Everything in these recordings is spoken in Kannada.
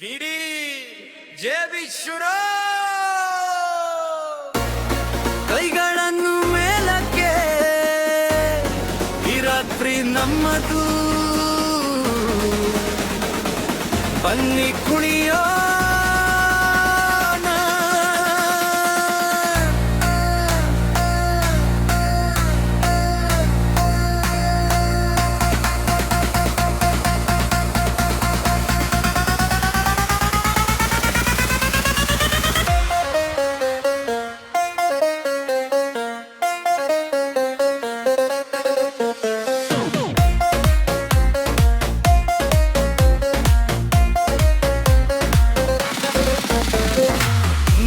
ಬಿಡಿ ಜೇಬಿಶುರ ಕೈಗಳನ್ನು ಮೇಲಕ್ಕೆ ಈ ರಾತ್ರಿ ನಮ್ಮದು ಬನ್ನಿ ಕುಣಿಯೋ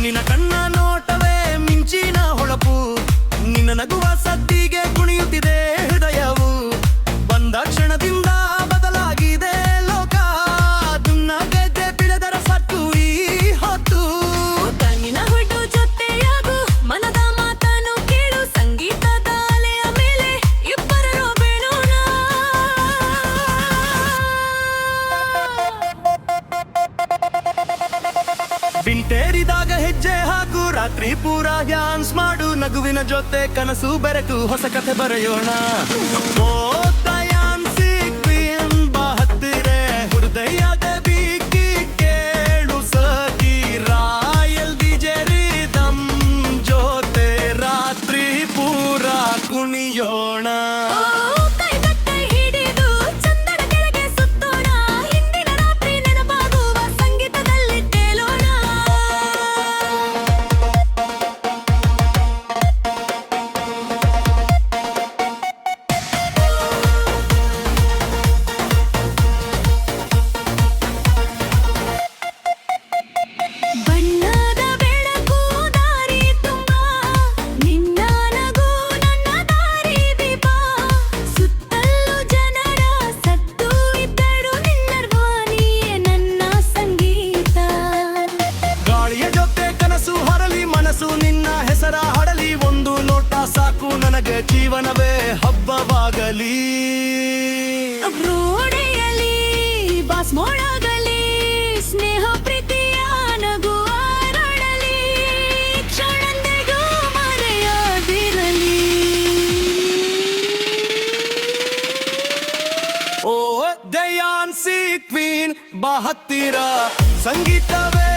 ನಿನ್ನ ಕಣ್ಣ ನೋಟವೇ ಮಿಂಚಿನ ಹೊಳಪು ನಿನ್ನ ನಗುವ ಸದ್ದಿಗೆ ಕುಣಿಯುತ್ತಿದೆ ಹೃದಯವು ಬಂದ ಕ್ಷಣದಿಂದ ಬದಲಾಗಿದೆ ಲೋಕ ದುನ್ನ ಗೆದ್ದೆ ಬಿಡದರ ಸತ್ತು ಈ ಹೊತ್ತು ಕಣ್ಣಿನ ಹುಟ್ಟು ಜೊತೆಯಾಗು ಮನದ ಮಾತನ್ನು ಕೇಳು ಸಂಗೀತದ ಅಲೆಯ ಮೇಲೆ ಇಬ್ಬರರು ಬೀಳೋಣ ಬಿಂಟೇರಿದಾಗ ಹೆಜ್ಜೆ ಹಾಕು ರಾತ್ರಿ ಪೂರ ಡ್ಯಾನ್ಸ್ ಮಾಡು ನಗುವಿನ ಜೊತೆ ಕನಸು ಬೆರೆತು ಹೊಸ ಕಥೆ ಬರೆಯೋಣ ಓ ದಯಾನ್ಸಿ ಕ್ವೀನ್ ಬಾ ಹತ್ತಿರೆ ಹೃದಯದ ಬೀಕಿ ಕೇಳು ಸಖಿ ರಾಯಲ್ ಡಿಜೆ ರಿದಮ್ ಜೊತೆ ರಾತ್ರಿ ಪೂರ ಕುಣಿಯೋಣ ಕೈ ಹಿಡಿದು ಚಂದದ ಕೆಳಗೆ ಸುತ್ತೋಣ ಹಿಂದಿನ ರಾತ್ರಿ ನೆನಪಾಗುವ ಸಂಗೀತದಲ್ಲಿ ತೇಲೋಣ ಬಣ್ಣದ ಬೆಳಕು ದಾರಿ ತುಂಬ ನಿನ್ನ ನಗು ನನ್ನ ದಾರಿ ದೀಪ ಸುತ್ತಲೂ ಜನರ ಸದ್ದು ಇದ್ದರು ನಿನ್ನರ್ವಾಣಿಯೇ ನನ್ನ ಸಂಗೀತ ಗಾಳಿಯ ಜೊತೆ ಕನಸು ಹರಲಿ ಮನಸ್ಸು ನಿನ್ನ ಹೆಸರ ಹಡಲಿ ಒಂದು ನೋಟ ಸಾಕು ನನಗೆ ಜೀವನವೇ ಹಬ್ಬವಾಗಲಿ ರೋಡೆಯಲ್ಲಿ ಬಾಸ್ ಮೋಡಗಲಿ ಸ್ನೇಹ ಪ್ರೀತಿಯ ನಗು ಅರಳಲಿ ಕ್ಷಣಂದೆಗೂ ಮರೆಯದಿರಲಿ ಓ ದಯಾನ್ಸಿ ಕ್ವೀನ್ ಬಾ ಹತ್ತಿರ ಸಂಗೀತವೇ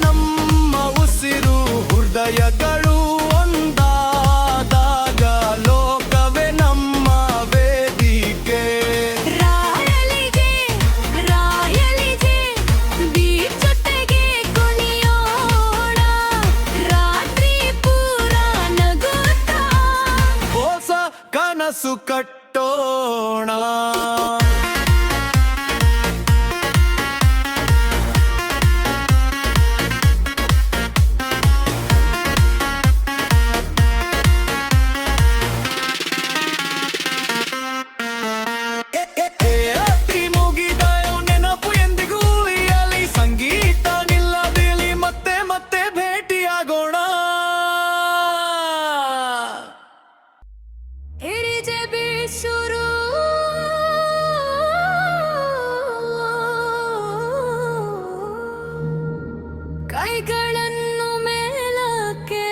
ನಮ್ಮ ಉಸಿರು ಹೃದಯಗಳು ಒಂದಾದಾಗ ಲೋಕವೇ ನಮ್ಮ ವೇದಿಕೆ ರಾಯಲಿಗೆ ಬೀಚ್ ಜೊತೆಗೆ ಕುಣಿಯೋಣ ರಾತ್ರಿ ಪೂರ ನಗುತ್ತಾ ಹೊಸ ಕನಸು ಕಟ್ಟೋಣ ರಾತ್ರಿ ಮುಗಿದಾಯೋ ನೆನಪು ಎಂದಿಗೂ ಉಳಿಯಲಿ ಸಂಗೀತ ನಿಲ್ಲದಿಲಿ ಮತ್ತೆ ಮತ್ತೆ ಭೇಟಿಯಾಗೋಣ ಹಿರಿಜೆ ಬೀಸುರು ಕೈಗಳನ್ನು ಮೇಲಕ್ಕೆ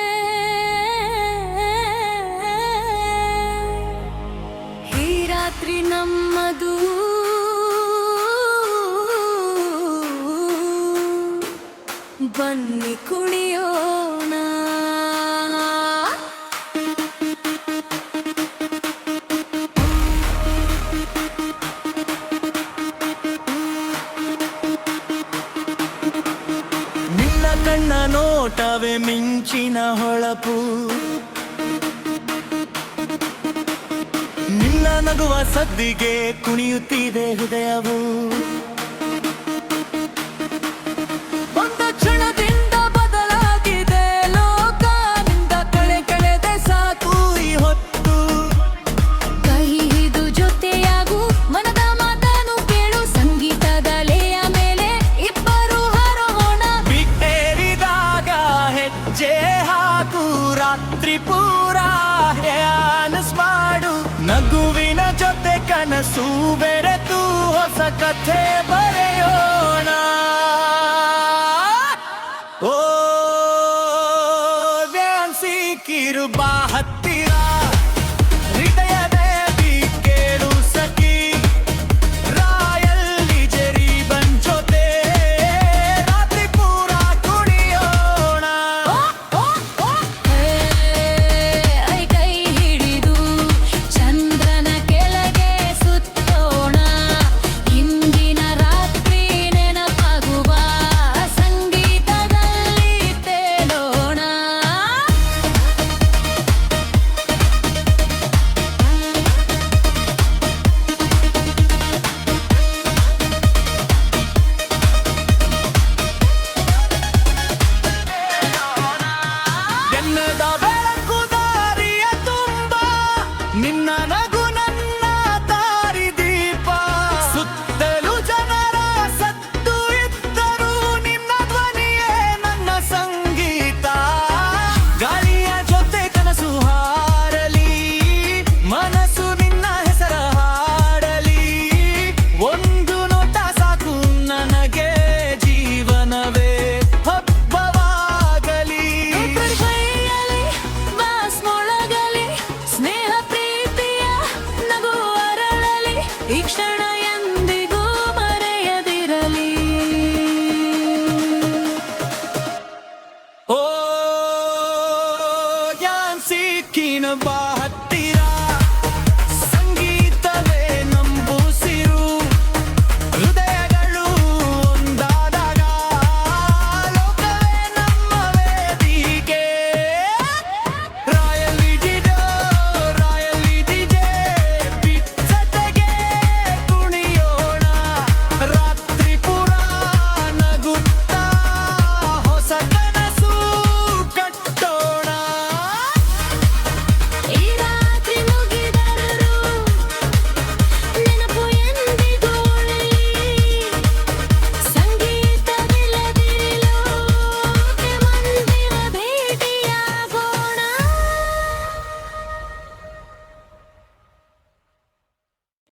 ಈ ರಾತ್ರಿ ನಮ್ಮದು ಬನ್ನಿ ಕುಣಿಯೋಣ ನಿನ್ನ ಕಣ್ಣ ನೋಟವೇ ಮಿಂಚಿನ ಹೊಳಪು ನಿನ್ನ ನಗುವ ಸದ್ದಿಗೆ ಕುಣಿಯುತ್ತಿದೆ ಹೃದಯವು ಒಂದು ಕ್ಷಣದಿಂದ ಬದಲಾಗಿದೆ ಲೋಕ ನಿಂದ ಕಳೆದೆ ಸಾಕು ಈ ಹೊತ್ತು ಕೈ ಹಿಡಿದು ಜೊತೆಯಾಗು ಮನದ ಮಾತನ್ನು ಕೇಳು ಸಂಗೀತದ ಅಲೆಯ ಮೇಲೆ ಇಬ್ಬರು ಹಾರೋಣ ಬಿಟ್ಟೇರಿದಾಗ ಹೆಜ್ಜೆ ಹಾಕು ರಾತ್ರಿ ಪೂರ ಡ್ಯಾನ್ಸ್ ಮಾಡು ನಗುವಿನ ಜೊತೆ ಕನಸು ಬೆರೆತು ಹೊಸ ಕಥೆ